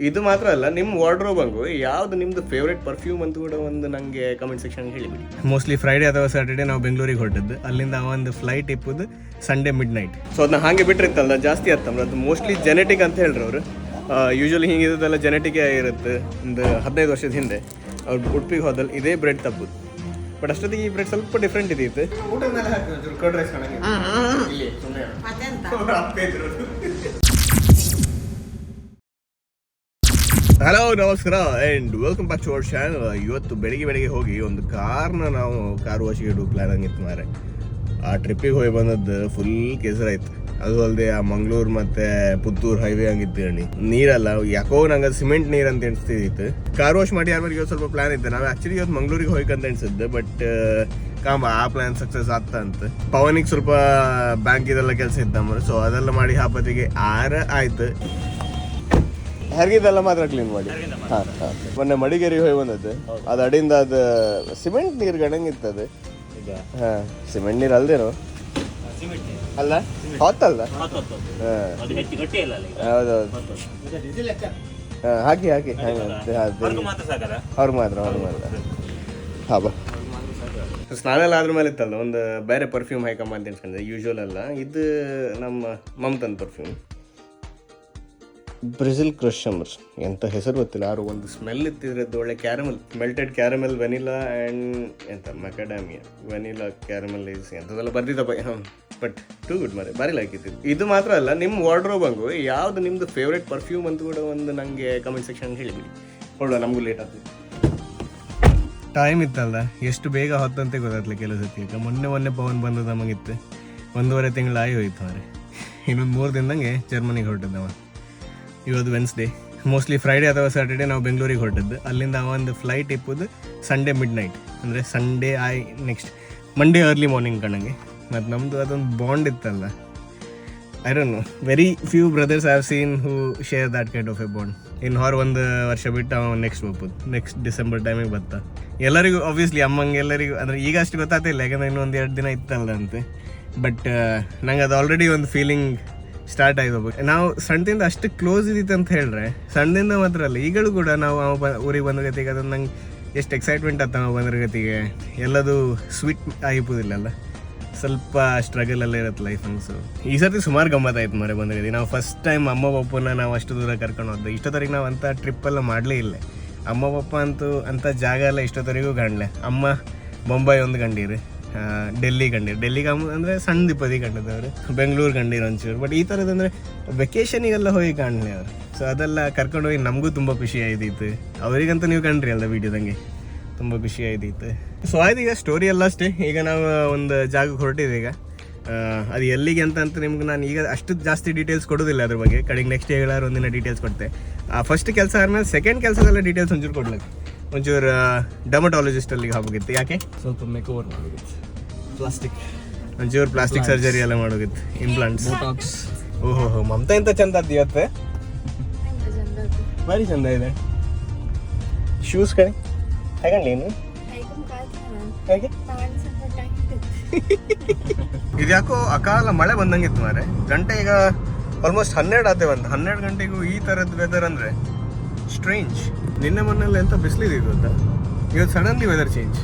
ಇದು ಮಾತ್ರ ಅಲ್ಲ, ನಿಮ್ಮ ವಾರ್ಡ್ರೋಬ್ ಹಂಗು ಯಾವ್ದು ನಿಮ್ದು ಫೇವ್ರೇಟ್ ಪರ್ಫ್ಯೂಮ್ ಅಂತ ಕೂಡ ಒಂದು ನನಗೆ ಕಮೆಂಟ್ ಸೆಕ್ಷನ್ ಹೇಳಿಬಿಡಿ. ಮೋಸ್ಟ್ಲಿ ಫ್ರೈಡೇ ಅಥವಾ ಸ್ಯಾಟರ್ಡೇ ನಾವು ಬೆಂಗಳೂರಿಗೆ ಹೊರಟದ್ದು, ಅಲ್ಲಿಂದ ಒಂದು ಫ್ಲೈಟ್ ಇಪ್ಪದು ಸಂಡೇ ಮಿಡ್ ನೈಟ್. ಸೊ ಅದನ್ನ ಹಾಗೆ ಬಿಟ್ಟಿರ್ತಲ್ಲ ಜಾಸ್ತಿ ಆತ್ತಂದ್ರೆ ಅದು ಮೋಸ್ಟ್ಲಿ ಜೆನೆಟಿಕ್ ಅಂತ ಹೇಳ್ರಿ ಅವರು. ಯೂಶ್ವಲಿ ಹಿಂಗಿದ್ದೆಲ್ಲ ಜೆನೆಟಿಕೇ ಇರುತ್ತೆ. ಒಂದು 15 ವರ್ಷದ ಹಿಂದೆ ಅವ್ರು ಉಡುಪಿಗೆ ಹೋದಲ್ಲಿ ಇದೇ ಬ್ರೆಡ್ ತಪ್ಪುದು. ಬಟ್ ಅಷ್ಟೊತ್ತಿಗೆ ಈ ಬ್ರೆಡ್ ಸ್ವಲ್ಪ ಡಿಫ್ರೆಂಟ್ ಇದೀತು. ಊಟದ ಮೇಲೆ ಹಾಕಿ ಕರ್ಡ್ ರೈಸ್ ಹಲೋ ನಮಸ್ಕಾರ and welcome back to our channel. ಇವತ್ತು ಬೆಳಿಗ್ಗೆ ಹೋಗಿ ಒಂದು ಕಾರ್ನ ನಾವು ಕಾರ್ ವಾಶಿಗೆ ಇಡೋ ಪ್ಲ್ಯಾನ್ ಹಂಗಿತ್ತು ಮಾರೆ. ಆ ಟ್ರಿಪ್ಪಿಗೆ ಹೋಗಿ ಬಂದದ್ದು ಫುಲ್ ಕೆಸರಾಯ್ತು. ಅದು ಅಲ್ಲದೆ ಆ ಮಂಗಳೂರು ಮತ್ತು ಪುತ್ತೂರು ಹೈವೇ ಹಂಗಿತ್ತು ಗಣಿ ನೀರಲ್ಲ, ಯಾಕೋ ನಂಗೆ ಅದು ಸಿಮೆಂಟ್ ನೀರು ಅಂತ ಎಣಿಸ್ತಿದ್ದಿತ್ತು. ಕಾರ್ ವಾಶ್ ಮಾಡಿ ಆದ್ಮೇಲೆ ಇವತ್ತು ಸ್ವಲ್ಪ ಪ್ಲ್ಯಾನ್ ಇತ್ತು. ನಾವು ಆ್ಯಕ್ಚುಲಿ ಇವತ್ತು ಮಂಗಳೂರಿಗೆ ಹೋಗ್ಬೇಕಂತ ಎಣಿಸಿದ್ದು, ಬಟ್ ಆ ಪ್ಲ್ಯಾನ್ ಸಕ್ಸಸ್ ಆಗ್ತಾ ಅಂತ. ಪವನಿಗೆ ಸ್ವಲ್ಪ ಬ್ಯಾಂಕ್ ಇದೆಲ್ಲ ಕೆಲಸ ಇತ್ತಂಬ್ರೆ, ಸೊ ಅದೆಲ್ಲ ಮಾಡಿ ಹಾಪತ್ತಿಗೆ ಆಯ್ತು. ಹೆರ್ಗಿದೆಲ್ಲ ಮಾತ್ರ ಕ್ಲೀನ್ ಮಾಡಿ. ಮೊನ್ನೆ ಮಡಿಗೇರಿಗೆ ಹೋಗಿ ಬಂದದ್ದು. ಅದು ಅಡಿಂದ ಅದು ಸಿಮೆಂಟ್ ನೀರು ಗಣಂಗಿತ್ತದು. ಹಾಂ, ಸಿಮೆಂಟ್ ನೀರು ಅಲ್ದೇನೋ ಅಲ್ಲ, ಹೊತ್ತಲ್ಲ. ಹೌದೌದು, ಹಾಕಿ ಅವ್ರಿಗೆ ಮಾತ್ರ ಹಾಂ ಬಾ. ಸ್ನಾನ ಎಲ್ಲ ಆದ್ರ ಮೇಲೆ ಇತ್ತಲ್ಲ ಒಂದು ಬೇರೆ ಪರ್ಫ್ಯೂಮ್ ಹಾಕಮ್ಮ ಅಂತ ಎನ್ಸ್ಕೊಂಡೆ. ಯೂಶ್ವಲ್ ಅಲ್ಲ, ಇದು ನಮ್ಮ ಮಮತನ್ ಪರ್ಫ್ಯೂಮ್, ಬ್ರೆಜಿಲ್ ಕ್ರಶ್ ಅಂಬರ್. ಎಂಥ ಹೆಸರು ಗೊತ್ತಿಲ್ಲ, ಯಾರು ಒಂದು ಸ್ಮೆಲ್ ಇತ್ತಿದ್ರದ್ದು ಒಳ್ಳೆ caramel, melted caramel, vanilla and ಎಂತ ಮೆಕಾಡಾಮಿಯಾ, ವೆನಿಲಾ ಕ್ಯಾರಮಲ್ ಈಸ್ ಎಂಥದ್ದೆಲ್ಲ ಬರ್ದಿದ್ದಪ್ಪ. ಬಟ್ ಟೂ ಗುಡ್ ಮಾರೆ, ಭಾರಿ ಲೈಕ್ ಇತ್ತು. ಇದು ಮಾತ್ರ ಅಲ್ಲ, ನಿಮ್ಮ ವಾರ್ಡ್ರೋಬ್ ಹಂಗು ಯಾವುದು ನಿಮ್ಮದು ಫೇವ್ರೇಟ್ ಪರ್ಫ್ಯೂಮ್ ಅಂತ ಕೂಡ ಒಂದು ನನಗೆ ಕಮೆಂಟ್ ಸೆಕ್ಷನ್ ಹೇಳಿಬಿಡಿ. ಹೊರಡುವ, ನಮಗೂ ಲೇಟ್ ಆಗ್ತದೆ. ಟೈಮ್ ಇತ್ತಲ್ಲ, ಎಷ್ಟು ಬೇಗ ಹೊತ್ತಂತೆ ಗೊತ್ತಾಗ್ಲಿಲ್ಲ ಕೆಲಸಕ್ಕೆ. ಈಗ ಮೊನ್ನೆ ಪವನ್ ಬಂದದ ನಮಗಿತ್ತು. 1.5 ತಿಂಗಳು ಆಗಿ ಹೋಯ್ತು ಮಾರೆ. ಇನ್ನೊಂದು 3 ದಿನದಂಗೆ ಜರ್ಮನಿಗೆ ಹೊರಟಿದ್ದವ. ಇವತ್ತು ವೆನ್ಸ್ಡೇ, ಮೋಸ್ಟ್ಲಿ ಫ್ರೈಡೇ ಅಥವಾ ಸ್ಯಾಟರ್ಡೇ ನಾವು ಬೆಂಗಳೂರಿಗೆ ಹೊರಟದ್ದು. ಅಲ್ಲಿಂದ ಒಂದು ಫ್ಲೈಟ್ ಇಪ್ಪದು ಸಂಡೇ ಮಿಡ್ ನೈಟ್, ಅಂದರೆ Sunday next Monday early morning ಕಣಂಗೆ. ಮತ್ತು ನಮ್ಮದು ಅದೊಂದು ಬಾಂಡ್ ಇತ್ತಲ್ಲ, I don't know, very few brothers have seen who share that kind of a bond. ಇನ್ನು ಹೊರ 1 ವರ್ಷ ಬಿಟ್ಟು ಅವನು ನೆಕ್ಸ್ಟ್ ಹೋಗ್ಬೋದು, ನೆಕ್ಸ್ಟ್ ಡಿಸೆಂಬರ್ ಟೈಮಿಗೆ ಬರ್ತಾ. ಎಲ್ಲರಿಗೂ ಆಬ್ವಿಯಸ್ಲಿ ಅಮ್ಮಂಗೆ ಎಲ್ಲರಿಗೂ ಅಂದರೆ ಈಗ ಅಷ್ಟು ಗೊತ್ತಾಗ್ತಿಲ್ಲ, ಯಾಕಂದರೆ ಇನ್ನೊಂದು 2 ದಿನ ಇತ್ತಲ್ಲ ಅಂತೆ. ಬಟ್ ನಂಗೆ ಅದು ಆಲ್ರೆಡಿ ಒಂದು ಫೀಲಿಂಗ್ ಸ್ಟಾರ್ಟ್ ಆಯ್ತು. ನಾವು ಸಣ್ಣದಿಂದ ಅಷ್ಟು ಕ್ಲೋಸ್ ಇದ್ದಿತ್ತು ಅಂತ ಹೇಳಿದ್ರೆ, ಸಣ್ಣದಿಂದ ಮಾತ್ರ ಅಲ್ಲ, ಈಗಲೂ ಕೂಡ ನಾವು ಊರಿಗೆ ಬಂದ ಗತಿಗೆ ಅದನ್ನು ನಂಗೆ ಎಷ್ಟು ಎಕ್ಸೈಟ್ಮೆಂಟ್ ಆಗ್ತಾ ನಾವು ಬಂದ್ರ ಗತಿಗೆ. ಎಲ್ಲದು ಸ್ವೀಟ್ ಆಗಿಬೋದಿಲ್ಲಲ್ಲ, ಸ್ವಲ್ಪ ಸ್ಟ್ರಗಲ್ ಎಲ್ಲ ಇರುತ್ತೆ ಲೈಫ್ ಅನ್ಸು. ಈ ಸರ್ತಿ ಸುಮಾರು ಗಮ್ಮತ್ತಾಯ್ತು ಮರೆ ಬಂದ ಗತಿ. ನಾವು ಫಸ್ಟ್ ಟೈಮ್ ಅಮ್ಮ ಪಪ್ಪನ ನಾವು ಅಷ್ಟು ದೂರ ಕರ್ಕೊಂಡು ಹೋದ್ದು. ಇಷ್ಟೊತ್ತವರೆಗೆ ನಾವು ಅಂಥ ಟ್ರಿಪ್ಪೆಲ್ಲ ಮಾಡಲೇ ಇಲ್ಲ. ಅಮ್ಮ ಪಪ್ಪ ಅಂತೂ ಅಂಥ ಜಾಗ ಎಲ್ಲ ಇಷ್ಟೊತ್ತವರೆಗೂ ಕಾಣಲೆ. ಅಮ್ಮ ಬೊಂಬೈ ಒಂದು ಕಂಡೀರಿ, ಡೆಲ್ಲಿ ಅಂದರೆ ಸಣ್ಣ ದಿಪ್ಪದಿ ಕಂಡಿದ್ದವರು, ಬೆಂಗಳೂರು ಕಂಡಿರೋ ಒಂಚೂರು. ಬಟ್ ಈ ಥರದಂದರೆ ವೆಕೇಷನಿಗೆಲ್ಲ ಹೋಗಿ ಕಾಣಲಿ ಅವರು. ಸೊ ಅದೆಲ್ಲ ಕರ್ಕೊಂಡು ಹೋಗಿ ನಮಗೂ ತುಂಬ ಖುಷಿ ಆಯ್ತಿತ್ತು. ಅವರಿಗಂತೂ ನೀವು ಕಂಡ್ರಿ ಅಲ್ಲ ವೀಡಿಯೋದಂಗೆ, ತುಂಬ ಖುಷಿ ಆಯ್ತಿತ್ತು. ಸೊ ಆಯ್ತು, ಈಗ ಸ್ಟೋರಿ ಎಲ್ಲ ಅಷ್ಟೇ. ಈಗ ನಾವು ಒಂದು ಜಾಗಕ್ಕೆ ಹೊರಟಿದೆ. ಈಗ ಅದು ಎಲ್ಲಿಗೆ ಅಂತ ನಿಮ್ಗೆ ನಾನು ಈಗ ಅಷ್ಟು ಜಾಸ್ತಿ ಡೀಟೇಲ್ಸ್ ಕೊಡೋದಿಲ್ಲ ಅದ್ರ ಬಗ್ಗೆ. ಕಡೆಗೆ ನೆಕ್ಸ್ಟ್ ಹೇಳಾರು ಒಂದಿನ ಡೀಟೇಲ್ಸ್ ಕೊಡ್ತೆ. ಫಸ್ಟ್ ಕೆಲಸ ಆದಮೇಲೆ ಸೆಕೆಂಡ್ ಕೆಲಸದೆಲ್ಲ ಡೀಟೇಲ್ಸ್ ಒಂಚೂರು ಕೊಡ್ಲಿಕ್ಕೆ, ಒಂಚೂರು ಡರ್ಮಟಾಲಜಿಸ್ಟ್ ಅಲ್ಲಿಗೆ ಹೋಗ್ಬೇಕಿತ್ತು. ಯಾಕೆ ಸ್ವಲ್ಪ ಮೇಕ್ ಓವರ್ ಮಾಡೋಗಿತ್ತು, ಒಂಚೂರು ಪ್ಲಾಸ್ಟಿಕ್ ಸರ್ಜರಿ ಎಲ್ಲ ಮಾಡೋಗಿತ್ತು, ಇಂಪ್ಲಾಂಟ್ಸ್, ಬೋಟಾಕ್ಸ್. ಓಹೋ, ಮಮತಾ ಎಂತ ಚಂದ ಅದ್ದು ಇವತ್ತು, ಭಾರಿ ಚಂದ ಇದೆ. ಶೂಸ್ ಕಡೆ ತಗೊಂಡ್ಲಿ ಏನು ಹೇಗೆ? ಇದ್ಯಾಕೋ ಅಕಾಲ ಮಳೆ ಬಂದಂಗಿತ್ತು ಮಾರೆ. ಗಂಟೆ ಈಗ ಆಲ್ಮೋಸ್ಟ್ 12 ಆತೆ ಬಂತು. 12 ಗಂಟೆಗೂ ಈ ಥರದ್ದು ವೆದರ್ ಅಂದರೆ ಸ್ಟ್ರೇಂಜ್. ನಿನ್ನೆ ಮೊನ್ನೆಲ್ಲ ಎಂತ ಬಿಸಿಲಿದೆ ಗೊತ್ತಾ, ಇವತ್ತು ಸಡನ್ಲಿ ವೆದರ್ ಚೇಂಜ್.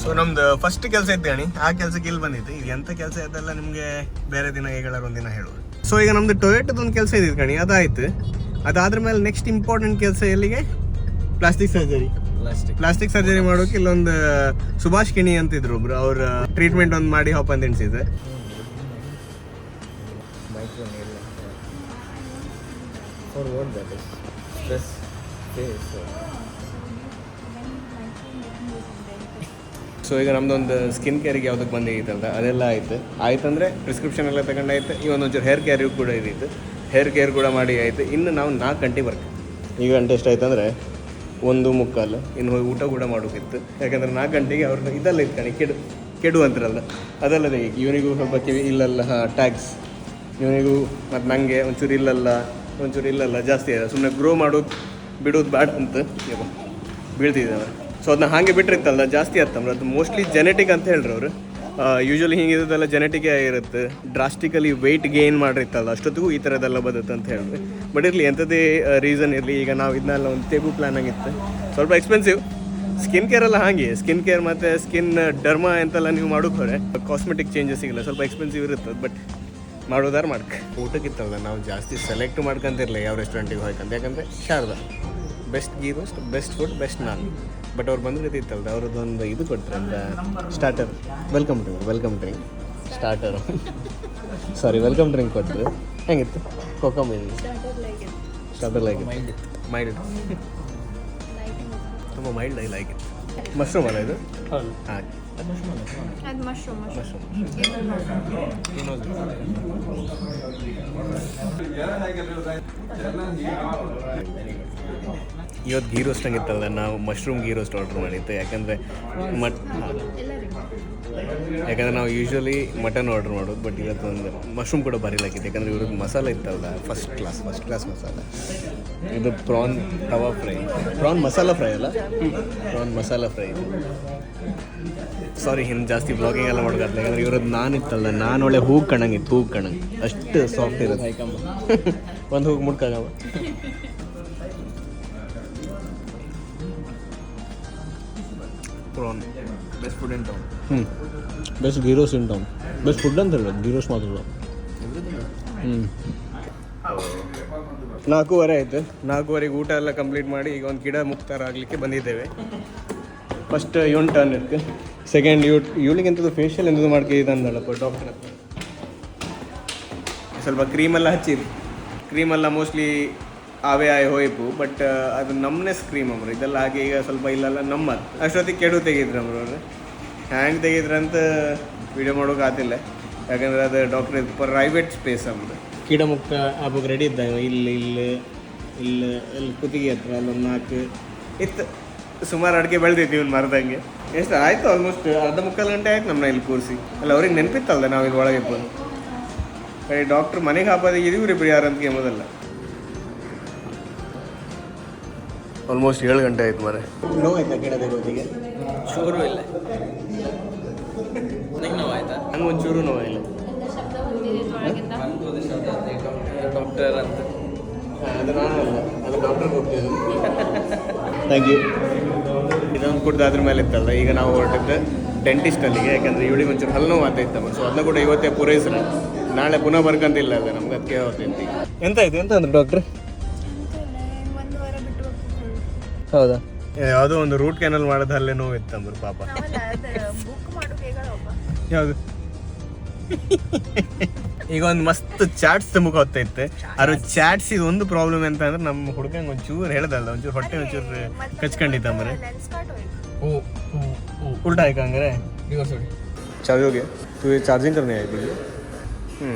ಸೊ ನಮ್ದು ಫಸ್ಟ್ ಕೆಲಸ ಇತ್ತು ಗಣಿ, ಆ ಕೆಲಸಕ್ಕೆ ಇಲ್ಲಿ ಬಂದಿತ್ತು. ಇದು ಎಂಥ ಕೆಲಸ ಇದೆಲ್ಲ ನಿಮಗೆ ಬೇರೆ ದಿನ ಹೇಳಾರ ಒಂದಿನ ಹೇಳುವ. ಸೊ ಈಗ ನಮ್ದು ಟೊಯೋಟದೊಂದು ಕೆಲಸ ಇದ್ದಿತ್ತು ಗಣಿ, ಅದಾಯ್ತು. ಅದಾದ್ರ ಮೇಲೆ ನೆಕ್ಸ್ಟ್ ಇಂಪಾರ್ಟೆಂಟ್ ಕೆಲಸ ಎಲ್ಲಿಗೆ? ಪ್ಲಾಸ್ಟಿಕ್ ಸರ್ಜರಿ ಮಾಡೋಕೆ ಇಲ್ಲೊಂದು ಸುಭಾಷ್ ಕಿಣಿ ಅಂತಿದ್ರು ಒಬ್ರು, ಅವ್ರ ಟ್ರೀಟ್ಮೆಂಟ್ ಒಂದು ಮಾಡಿ ಹಾಪ್ ಅಂತ ಎಣಿಸಿದೆ. ಸೊ ಈಗ ನಮ್ದೊಂದು ಸ್ಕಿನ್ ಕೇರಿಗೆ ಯಾವುದಕ್ಕೆ ಬಂದಿತ್ತಲ್ಲ ಅದೆಲ್ಲ ಆಯ್ತಂದರೆ ಪ್ರಿಸ್ಕ್ರಿಪ್ಷನ್ ಎಲ್ಲ ತಗೊಂಡಾಯ್ತು. ಈ ಒಂದೊಂಚೂರು ಹೇರ್ ಕೇರಿಗೂ ಕೂಡ ಇದ್ದಿತ್ತು, ಹೇರ್ ಕೇರ್ ಕೂಡ ಮಾಡಿ ಆಯಿತು. ಇನ್ನು ನಾವು 4 ಗಂಟೆ ಬರ್ತೀವಿ. ಈಗ ಗಂಟೆ ಎಷ್ಟಾಯ್ತಂದರೆ 1:45. ಇನ್ನು ಹೋಗಿ ಊಟ ಕೂಡ ಮಾಡೋಕಿತ್ತು. ಯಾಕಂದರೆ 4 ಗಂಟೆಗೆ ಅವ್ರನ್ನ ಇದೆಲ್ಲ ಇಟ್ಕಣಿ ಕೆಡು ಅಂತಾರಲ್ಲ ಅದಲ್ಲದೆ ಇವನಿಗೂ ಸ್ವಲ್ಪ ಕಿವಿ ಇಲ್ಲಲ್ಲ ಟ್ಯಾಕ್ಸ್, ಇವನಿಗೂ ಮತ್ತು ನನಗೆ ಒಂಚೂರು ಇಲ್ಲಲ್ಲ ಜಾಸ್ತಿ ಇದೆ. ಸುಮ್ಮನೆ ಗ್ರೋ ಮಾಡೋದು ಬಿಡೋದು ಬ್ಯಾಡ ಅಂತ ಬೀಳ್ತಿದ್ದಾವೆ. ಸೊ ಅದನ್ನ ಹಾಗೆ ಬಿಟ್ಟಿರ್ತಲ್ಲ ಜಾಸ್ತಿ ಆಗ್ತಂದ್ರೆ ಅದು ಮೋಸ್ಟ್ಲಿ ಜೆನೆಟಿಕ್ ಅಂತ ಹೇಳ್ರಿ ಅವರು. ಯೂಶ್ವಲಿ ಹಿಂಗಿರೋದೆಲ್ಲ ಜೆನೆಟಿಕೇ ಆಗಿರುತ್ತೆ. ಡ್ರಾಸ್ಟಿಕಲಿ ವೆಯ್ಟ್ ಗೇನ್ ಮಾಡಿರ್ತಲ್ಲ ಅಷ್ಟೊತ್ತಿಗೂ ಈ ಥರದ್ದೆಲ್ಲ ಬರುತ್ತೆ ಅಂತ ಹೇಳಿದ್ರೆ. ಬಟ್ ಇರಲಿ ಎಂಥದ್ದೇ ರೀಸನ್ ಇರಲಿ, ಈಗ ನಾವು ಇದನ್ನೆಲ್ಲ ಒಂದು ತೆಗು ಪ್ಲ್ಯಾನ್ ಆಗಿತ್ತು. ಸ್ವಲ್ಪ ಎಕ್ಸ್ಪೆನ್ಸಿವ್. ಸ್ಕಿನ್ ಕೇರ್ ಎಲ್ಲ ಹಾಗೆ, ಸ್ಕಿನ್ ಕೇರ್ ಮತ್ತು ಸ್ಕಿನ್ ಡರ್ಮ ಎಂತೆಲ್ಲ ನೀವು ಮಾಡೋಕ್ಕೋರೆ ಕಾಸ್ಮೆಟಿಕ್ ಚೇಂಜಸ್ ಸಿಗಲ್ಲ, ಸ್ವಲ್ಪ ಎಕ್ಸ್ಪೆನ್ಸಿವ್ ಇರುತ್ತೆ. ಬಟ್ ಮಾಡೋದಾರು ಊಟಕ್ಕಿತ್ತಲ್ಲ ನಾವು ಜಾಸ್ತಿ ಸೆಲೆಕ್ಟ್ ಮಾಡ್ಕೊಂತಿರಲಿಲ್ಲ ಯಾವ ರೆಸ್ಟೋರೆಂಟಿಗೆ ಹೋಯ್ಕಂತ, ಯಾಕಂದರೆ Sharada best ghee roast, best food, best non. But ಅವ್ರು ಬಂದ್ರೆ ಇತ್ತಲ್ದ ಅವ್ರದ್ದೊಂದು ಇದು ಕೊಟ್ಟರೆ ಅಂತ starter, welcome drink starter welcome drink ಕೊಟ್ಟರು. ಹೆಂಗಿತ್ತು? ಕೊಕೊಂಬರ್ ಸ್ಟಾರ್ಟರ್ ಲೈಕ್ ಮೈಲ್ಡ್, ತುಂಬ ಮೈಲ್ಡ್ ಐ ಲೈಕ್ ಇತ್ತು. ಮಶ್ರೂಮ್ ಅಲ್ಲ ಇದು? ಹಾಂ, ಮಶ್ರೂಮ್. ಇವತ್ತು ಗೀ ರೋಸ್ಟ್ ಹಂಗಿತ್ತಲ್ಲ, ನಾವು ಮಶ್ರೂಮ್ ಗೀ ರೋಸ್ಟ್ ಆರ್ಡ್ರ್ ಮಾಡಿತ್ತು. ಯಾಕಂದರೆ ನಾವು ಯೂಶ್ವಲಿ ಮಟನ್ ಆರ್ಡ್ರ್ ಮಾಡೋದು, ಬಟ್ ಇವತ್ತೊಂದು ಮಶ್ರೂಮ್ ಕೂಡ ಭಾರಿ ಲಾಕಿತ್ತು. ಯಾಕಂದರೆ ಇವ್ರದ್ದು ಮಸಾಲೆ ಇತ್ತಲ್ಲ, ಫಸ್ಟ್ ಕ್ಲಾಸ್ ಮಸಾಲೆ. ಇದು ಪ್ರಾನ್ ತವಾ ಫ್ರೈ, ಪ್ರಾನ್ ಮಸಾಲ ಫ್ರೈ ಅಲ್ಲ, ಪ್ರಾನ್ ಮಸಾಲ ಫ್ರೈ. ಸಾರಿ, ಹಿಂದೆ ಜಾಸ್ತಿ ಬ್ಲಾಗಿಂಗ್ ಎಲ್ಲ ಮಾಡೋಕ್ಕಾಗಲ್ಲ. ಯಾಕಂದರೆ ಇವ್ರದ್ದು ನಾನು ಇತ್ತಲ್ಲ, ನಾನು ಒಳ್ಳೆ ಹೂವು ಕಣಂಗಿತ್ತು, ಹೂವು ಕಣಂಗೆ ಅಷ್ಟು ಸಾಫ್ಟ್ ಇರುತ್ತೆ. ಒಂದು ಹೂವು ಮುಡ್ಕಾಗವ. Prawn best food in town. Best ghee roast in town. Best food ಅಂತ ಹೇಳೋದು, ಗೀ ರೋಸ್ಟ್ ಮಾತ್ರ. 4:15 ಆಯಿತು. 4:15ಗೆ ಊಟ ಎಲ್ಲ ಕಂಪ್ಲೀಟ್ ಮಾಡಿ ಈಗ ಒಂದು ಗಿಡ ಮುಕ್ತಾರ ಆಗಲಿಕ್ಕೆ ಬಂದಿದ್ದೇವೆ. ಫಸ್ಟ್ ಇವನ್ ಟರ್ನ್ ಇருக்கு, ಸೆಕೆಂಡ್ ಇವಳಿಗೆ ಎಂಥದ್ದು ಫೇಶಿಯಲ್ ಎಂಥದ್ದು ಮಾಡ್ಕಿದ್ದು ಅಂದಳಪ್ಪ ಡಾಕ್ಟರ್ ಹತ್ರ. ಸ್ವಲ್ಪ ಕ್ರೀಮೆಲ್ಲ ಹಚ್ಚಿರಿ, ಕ್ರೀಮೆಲ್ಲ ಮೋಸ್ಟ್ಲಿ ಅವೇ ಹೋಯ್ಪು, ಬಟ್ ಅದು ನಮ್ಮನೆಸ್ ಕ್ರೀಮ್ ಅಮ್ರು ಇದೆಲ್ಲ ಹಾಗೆ. ಈಗ ಸ್ವಲ್ಪ ಇಲ್ಲೆಲ್ಲ ನಮ್ಮದು ಅಷ್ಟೊತ್ತಿಗೆ ಕೆಡು ತೆಗಿದ್ರು ಅವ್ರು. ಹ್ಯಾಂಗೆ ತೆಗಿದ್ರಂತ ವಿಡಿಯೋ ಮಾಡೋಕೆ ಆತಿಲ್ಲ, ಯಾಕಂದರೆ ಅದು ಡಾಕ್ಟ್ರ್ ಇದು ಪ್ರೈವೇಟ್ ಸ್ಪೇಸ್ ಅಮ್ದು. ಗಿಡ ಮುಕ್ತ ಆಗೋಕೆ ರೆಡಿ ಇದ್ದಾಗ ಇಲ್ಲಿ ಕುತ್ತಿಗೆ ಹತ್ರ ಅಲ್ಲೊಂದು 4 ಇತ್ತು. ಸುಮಾರು ಅಡಿಕೆ ಬೆಳೆದಿತ್ತು ಇವ್ನು ಮರದಂಗೆ. ಎಷ್ಟು ಆಯಿತು, ಆಲ್ಮೋಸ್ಟ್ ಅರ್ಧ ಮುಕ್ಕಾಲು ಗಂಟೆ ಆಯ್ತು ನಮ್ಮನ್ನ ಇಲ್ಲಿ ಕೂರಿಸಿ. ಅಲ್ಲ ಅವ್ರಿಗೆ ನೆನಪಿತ್ತಲ್ದ ನಾವು ಇಲ್ಲಿ ಒಳಗೆ ಬಂದು. ಡಾಕ್ಟ್ರ್ ಮನೆಗೆ ಹಾಕೋದಿಗೆ ಇವ್ರಿಬ್ರು ಯಾರಂತ ಎಂಬುದಲ್ಲ. ಆಲ್ಮೋಸ್ಟ್ 7 ಗಂಟೆ ಆಯ್ತು ಮರೆ. ನೋವಾಯ್ತಾ ಗಿಡ ತೆಗೋದಿಗೆ? ಚೂರು ಇಲ್ಲ. ನಂಗೆ ನೋವಾಯ್ತಾ? ನಂಗೆ ಒಂಚೂರು ನೋವಾಗಿಲ್ಲ. ಡಾಕ್ಟರ್ ಅಂತ ಅದು ನಾನಲ್ಲ, ಅದು ಡಾಕ್ಟರ್ಗೆ ಹೋಗ್ತಿದ್ದು. Thank you. ಇದೊಂದು ಕುಡ್ದು ಅದ್ರ ಮೇಲೆ ಇತ್ತಲ್ಲ. ಈಗ ನಾವು ಹೊರಟಿದ್ದು ಡೆಂಟಿಸ್ಟ್ ಅಲ್ಲಿಗೆ, ಯಾಕಂದರೆ ಇವಳಿಗೆ ಒಂಚೂರು ಹಲ್ಲು ನೋವು ಆಗ್ತಾಯಿತ್ತಮ್ಮ. ಸೊ ಅದನ್ನ ಕೂಡ ಇವತ್ತೇ ಪೂರೈಸ್ರೆ, ನಾಳೆ ಪುನಃ ಬರ್ಕಂತಿಲ್ಲ ಅಲ್ಲ ನಮ್ಗೆ, ಅದಕ್ಕೆ ಹೋಗ್ತೈತಿ. ಎಂತ ಆಯ್ತು ಎಂತ ಅಂದ್ರೆ ಡಾಕ್ಟ್ರ್? ಹೌದಾ? ಯಾವುದೋ ಒಂದು ರೂಟ್ ಕ್ಯಾನಲ್ ಮಾಡೋದು ಅಲ್ಲೇ ನೋವು ಇತ್ತಂಬ್ರು ಪಾಪ. ಯಾವುದು? ಈಗ ಒಂದು ಮಸ್ತ್ ಚಾಟ್ಸ್ ಮುಖ ಹೊತ್ತೈತೆ. ಅದ್ರ ಚಾಟ್ಸ್ ಇದು ಒಂದು ಪ್ರಾಬ್ಲಮ್ ಎಂತ ಅಂದ್ರೆ ನಮ್ಮ ಹುಡುಗಂಗೆ ಒಂಚೂರು ಹೇಳ್ದಲ್ಲ, ಒಂಚೂರು ಹೊಟ್ಟೆ ಒಂಚೂರು ಕಚ್ಕೊಂಡಿತ್ತಂಬ್ರೆ. ಉಲ್ಟಾ ಆಯ್ಕ ಹಂಗಾರೆ ಚಾರ್ಜ್ ಹೋಗಿ तू चार्जिंग करने आई थी?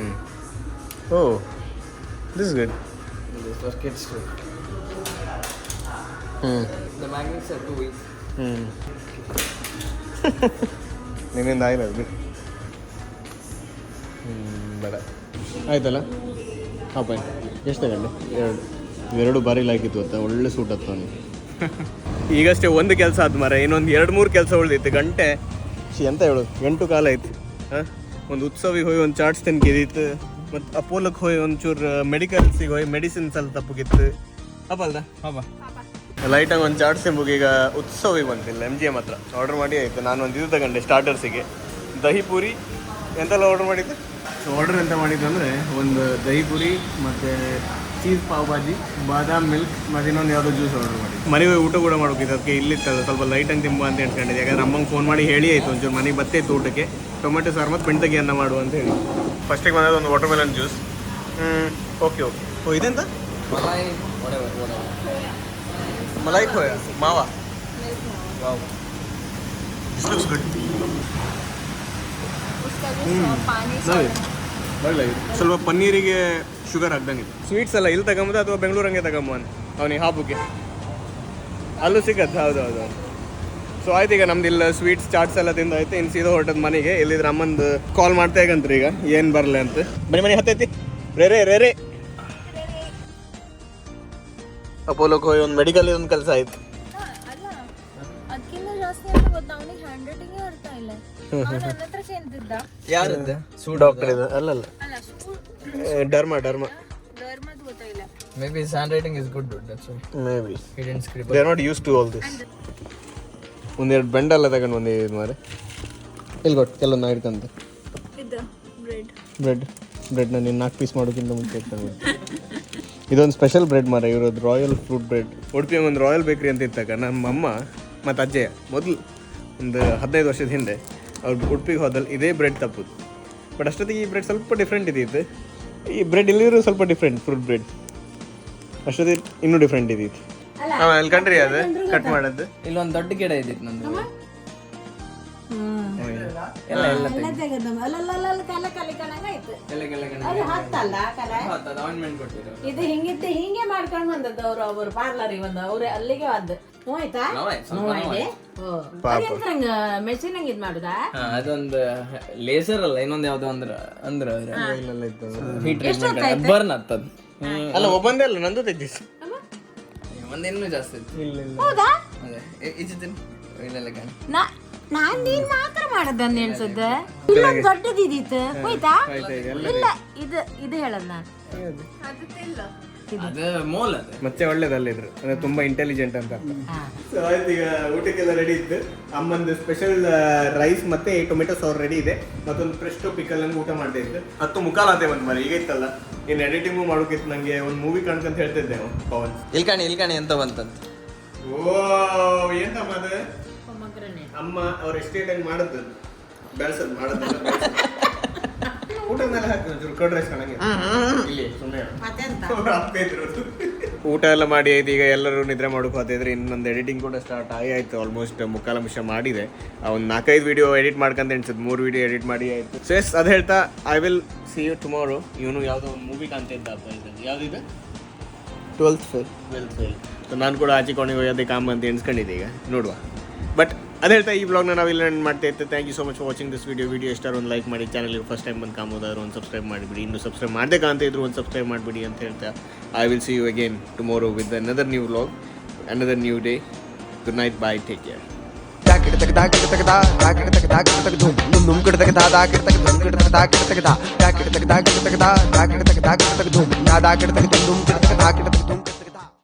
Oh this is good. This was kids too. The magnets are too weak. ನಿನ್ನಿಂದ ಆಗಿಲ್ಲ ಅದು ಬಿಟ್ಟು. ಬೇಡ ಆಯ್ತಲ್ಲ. ಹಾಪ ಎಷ್ಟು ತಗೊಂಡೆ? 2 ಬಾರಿ ಲಾಕಿತ್ತು ಅಂತ, ಒಳ್ಳೆ ಸೂಟ್ ಹತ್ತು ಅವನಿಗೆ. ಈಗಷ್ಟೇ ಒಂದು ಕೆಲಸ ಆದ ಮರ, ಇನ್ನೊಂದು 2-3 ಕೆಲಸ ಉಳಿದಿತ್ತು. ಗಂಟೆ ಎಂತ ಹೇಳೋದು, 8 ಕಾಲ ಆಯ್ತು. ಒಂದು ಉತ್ಸವಿಗೆ ಹೋಗಿ ಒಂದು ಚಾಟ್ಸ್ ತಿನ್ಕಿದಿತ್ತು, ಮತ್ತು ಅಪೋಲಕ್ಕೆ ಹೋಗಿ ಒಂಚೂರು ಮೆಡಿಕಲ್ಸಿಗೆ ಹೋಗಿ ಮೆಡಿಸಿನ್ಸ್ ಎಲ್ಲ ತಪ್ಪಗಿತ್ತು. ಅಪ್ಪಲ್ದ ಹಾಪ ಲೈಟಾಗಿ ಒಂದು ಚಾಟ್ಸ್ ತಿಂಬುಗೆ. ಈಗ ಉತ್ಸವಿಗೆ ಬಂತಿಲ್ಲ, MGM ಹತ್ರ ಆರ್ಡರ್ ಮಾಡಿ ಆಯಿತು. ನಾನು ಒಂದು ಇದು ತಗೊಂಡೆ ಸ್ಟಾರ್ಟರ್ಸಿಗೆ, ದಹಿ ಪೂರಿ ಎಂತೆಲ್ಲ ಆರ್ಡರ್ ಮಾಡಿದ್ದು. ಸೊ ಆರ್ಡರ್ ಎಂತ ಮಾಡಿದ್ದು ಅಂದರೆ ಒಂದು ದಹಿ ಪೂರಿ ಮತ್ತು ಚೀಸ್ ಪಾವ್ ಭಾಜಿ, ಬಾದಾಮ್ ಮಿಲ್ಕ್ ಮತ್ತು ಇನ್ನೊಂದು ಯಾವುದೋ ಜ್ಯೂಸ್ ಆರ್ಡರ್ ಮಾಡಿ. ಮನೆಗೆ ಊಟ ಕೂಡ ಮಾಡೋಕ್ಕಿತ್ತು, ಅದಕ್ಕೆ ಇಲ್ಲಿತ್ತಲ್ಲ ಸ್ವಲ್ಪ ಲೈಟಾಗಿ ತಿಂಬ ಅಂತ ಹೇಳ್ಕೊಂಡಿದ್ದೆ. ಯಾಕಂದ್ರೆ ಅಮ್ಮಂಗೆ ಫೋನ್ ಮಾಡಿ ಹೇಳಿ ಆಯಿತು, ಒಂಚೂರು ಮನೆಗೆ ಬತ್ತೈತು ಊಟಕ್ಕೆ ಟೊಮೆಟೊ ಸಾರು ಮತ್ತು ಬೆಂಡಗಿ ಅನ್ನ ಮಾಡು ಅಂತ ಹೇಳಿ. ಫಸ್ಟಿಗೆ ಬಂದದ್ದು ಒಂದು watermelon juice. Okay oh ಇದೆಂತ malai khoya mawa. Wow, this looks good. ಸ್ವಲ್ಪ ಪನ್ನೀರಿಗೆ ಶುಗರ್ ಹಾಕ್ದಂಗಿದೆ. ಸ್ವೀಟ್ಸ್ ಎಲ್ಲ ಇಲ್ಲಿ ತಗೊಂಬುದು ಅಥವಾ ಬೆಂಗಳೂರಂಗೆ ತಗೊಂಬ ಅವನಿಗೆ ಹಾಪುಗೆ ಅಲ್ಲೂ ಸಿಗತ್ತೆ. ಹೌದು. ಸೊ ಆಯ್ತು, ಈಗ ನಮ್ದು ಇಲ್ಲ ಸ್ವೀಟ್ಸ್ ಚಾಟ್ಸ್ ಎಲ್ಲ ತಿಂದಾಯ್ತು. ಇನ್ನು ಸೀದಾ ಹೊರಟದ ಮನೆಗೆ. ಇಲ್ಲಿದ್ರೆ ಅಮ್ಮಂದು ಕಾಲ್ ಮಾಡ್ತಾ ಹೇಗಂತ್ರಿ ಈಗ ಏನು ಬರಲ್ಲ ಅಂತ. ಮನೆ ಹತ್ತೈತಿ ರೇ ಅಪೋಲೋಕ್ಕೆ ಹೋಗಿ ಒಂದು ಮೆಡಿಕಲ್ ಒಂದು ಕೆಲಸ ಆಯ್ತು. ಯಾರದ್ದು? ಡಾಕ್ಟರ್ ಇದು ಅಲ್ಲಲ್ಲ, derma Maybe his handwriting is good, dude. That's why Maybe. he didn't scribble. They are not used to all this. ಒಂದೆರಡು ಬೆಂಡೆಲ್ಲ ತಗೊಂಡು ಒಂದು ಇದು ಮಾರೆ ಇಲ್ಲಿ ಕೊಟ್ಟು ಕೆಲವೊಂದು ಹಿಡ್ಕಂತ ಇದು ಬ್ರೆಡ್ನ ನೀನು 4 ಪೀಸ್ ಮಾಡೋಕ್ಕಿಂತ ಮುಂಚೆ ಇಟ್ಕೊಂಡು ಇದೊಂದು ಸ್ಪೆಷಲ್ ಬ್ರೆಡ್ ಮಾರ ಇರೋದು ರಾಯಲ್ ಫ್ರೂಟ್ ಬ್ರೆಡ್. ಉಡುಪಿಯ ಒಂದು ರಾಯಲ್ ಬೇಕ್ರಿ ಅಂತ ಇದ್ದಾಗ ನಮ್ಮ ಅಮ್ಮ ಮತ್ತು ಅಜ್ಜಯ್ಯ ಮೊದಲು ಒಂದು 15 ವರ್ಷದ ಹಿಂದೆ ಅವ್ರು ಉಡುಪಿಗೆ ಹೋದಲ್ಲಿ ಇದೇ ಬ್ರೆಡ್ ತಪ್ಪುದು. ಬಟ್ ಅಷ್ಟೊತ್ತಿಗೆ ಈ ಬ್ರೆಡ್ ಸ್ವಲ್ಪ ಡಿಫ್ರೆಂಟ್ ಇದ್ದಿತ್ತು. ಈ ಬ್ರೆಡ್ ಇಲ್ಲಿರೋ ಸ್ವಲ್ಪ ಡಿಫ್ರೆಂಟ್ ಫ್ರೂಟ್ ಬ್ರೆಡ್ ಅಷ್ಟೊತ್ತಿಗೆ ಇನ್ನೂ ಡಿಫ್ರೆಂಟ್ ಇದ್ದಿತ್ತು. ಅಲ್ಲಿ ಕಂಡ್ರಿ ಅದು ಕಟ್ ಮಾಡೋದು ಇಲ್ಲೊಂದು ದೊಡ್ಡ ಗಿಡ ಇದ್ದಿತ್ತು ನಂದು. ಇದು ಹಿಂಗಿದ್ದು ಹಿಂಗೆ ಮಾಡ್ಕೊಂಡು ಬಂದದ್ದು ಅವ್ರು ಪಾರ್ಲರಿಗೆ ಬಂದ ಅವ್ರೆ ಅಲ್ಲಿಗೆ ಬಂದು ಹೋಯ್ತಾ ಮೆಷಿನ್ ಹಂಗ ಇದ್ ಮಾಡುದಾ ಅದೊಂದು ಲೇಸರ್ ಅಲ್ಲ ಇನ್ನೊಂದು ಯಾವ್ದೋ ಅಂದ್ರೆ ಹೀಟ್ ಟ್ರೀಟ್ಮೆಂಟ್ ಬರ್ನ್ ಆಗ್ತದ. ಅಲ್ಲ ಒಬ್ಬಂದೇ ಅಲ್ಲ ನಂದು ತೆಗ್ದಿಸ್ ಒಂದಿನ್ನೂ ಜಾಸ್ತಿ ಇತ್ತು. ಹೌದಾ ಅದೇ ಇಲ್ಲೆಲ್ಲ ಕಾಣಿ ನಾನ್ ನೀನ್ ಮಾತ್ರ ಮಾಡದಂತ ಎನ್ಸದ್ದ ಇಲ್ಲೊಂದು ದೊಡ್ಡದಿದ್ದಿತ್ತು ಹೋಯ್ತಾ ಇಲ್ಲ ಇದು ಹೇಳದ್ ನಾನು ಅದು ಮೋಲ್ ಅದು ಮತ್ತೆ ಒಳ್ಳೇದಲ್ಲಿದ್ರು ಅಂದ್ರೆ ತುಂಬಾ ಇಂಟೆಲಿಜೆಂಟ್ ಅಂತ ಅರ್ಥ. ಸೊ ಆಯ್ತು, ಈಗ ಊಟಕ್ಕೆಲ್ಲ ರೆಡಿ ಇತ್ತು. ಅಮ್ಮಂದು ಸ್ಪೆಷಲ್ ರೈಸ್ ಮತ್ತೆ ಟೊಮೆಟೊ ಸಾರು ರೆಡಿ ಇದೆ. ಮತ್ತೊಂದು ಫ್ರೆಶ್ ಪಿಕಲ್ ಅನ್ನು ಊಟ ಮಾಡ್ತಾ ಇತ್ತು. 10 ಮುಕ್ಕಾಲಾತೆ ಬಂದ್ ಮರಿ ಈಗ ಇತ್ತಲ್ಲ ಇನ್ನು ಎಡಿಟಿಂಗು ಮಾಡೋಕಿತ್ತು. ನಂಗೆ ಒಂದು ಮೂವಿ ಕಾಣ್ಕಂತ ಹೇಳ್ತಿದ್ದೆ ಪವನ್. ಇಲ್ಕಾಣಿ ಎಂತ ಬಂತಂತ. ಓ ಎಂತ ಮಾತು ಅಮ್ಮ ಅವ್ರ ಎಸ್ಟೇಟ್ ಆಗಿ ಮಾಡದ್ದು ಬೆಳೆಸದ್ ಮಾಡದ್ದು ಊಟ ಮೇಲೆ ಹಾಕಿ ಕಡ್ರೆ ಇಲ್ಲಿ ಊಟ ಎಲ್ಲ ಮಾಡಿ ಆಯ್ತು. ಈಗ ಎಲ್ಲರೂ ನಿದ್ರೆ ಮಾಡೋಕೆ ಹೋಗ್ತಿದ್ರೆ ಇನ್ನೊಂದು ಎಡಿಟಿಂಗ್ ಕೂಡ ಸ್ಟಾರ್ಟ್ ಆಯ್ತು. ಆಲ್ಮೋಸ್ಟ್ ಮುಕ್ಕಾಲ ನಿಮಿಷ ಮಾಡಿದೆ. ಒಂದು 4-5 ವಿಡಿಯೋ ಎಡಿಟ್ ಮಾಡ್ಕೊಂತ ಎನ್ಸುತ್ತೆ. 3 ವಿಡಿಯೋ ಎಡಿಟ್ ಮಾಡಿ ಆಯ್ತು. ಸೊ ಎಸ್ ಅದು ಹೇಳ್ತಾ I will see you tomorrow. ಇವನು ಯಾವುದೋ ಒಂದು ಮೂವಿ ಕಾಣ್ತಾ ಇದ್ದಪ್ಪ. ಯಾವುದಿದೆ 12th ಫೇಲ್. ಸೊ ನಾನು ಕೂಡ ಆಚೆ ಕೊನೆಗೆ ಹೋಗೋದೇ ಕಾಮ ಅಂತ ಎಣಿಸ್ಕೊಂಡಿದ್ದೆ. ಈಗ ನೋಡುವ. ಬಟ್ ಅದೇ ಹೇಳ್ತಾ ಈ ಬ್ಲಾಗ್ನ ನಾವಿಲ್ಲ ಮಾಡ್ತಾ ಇತ್ತು. Thank you so much for watching this video ಇಷ್ಟ ಒಂದು ಲೈಕ್ ಮಾಡಿ. ಚಾನಲ್ಗೆ ಫಸ್ಟ್ ಟೈಮ್ ಬಂದು ಕಾಮೋದಾದ್ರು ಒಂದು ಸಬ್ಸ್ಕ್ರೈಬ್ ಮಾಡಿಬಿಡಿ. ಇನ್ನು ಸಬ್ಸ್ಕ್ರೈಬ್ ಮಾಡದೆ ಕಾಣ್ತಾ ಇದ್ರು ಒಂದು ಸಬ್ಸ್ಕ್ರೈಬ್ ಮಾಡಿಬಿಡಿ ಅಂತ ಹೇಳ್ತಾ I will see you again tomorrow with another new vlog, another new day. Good night, bye, take care.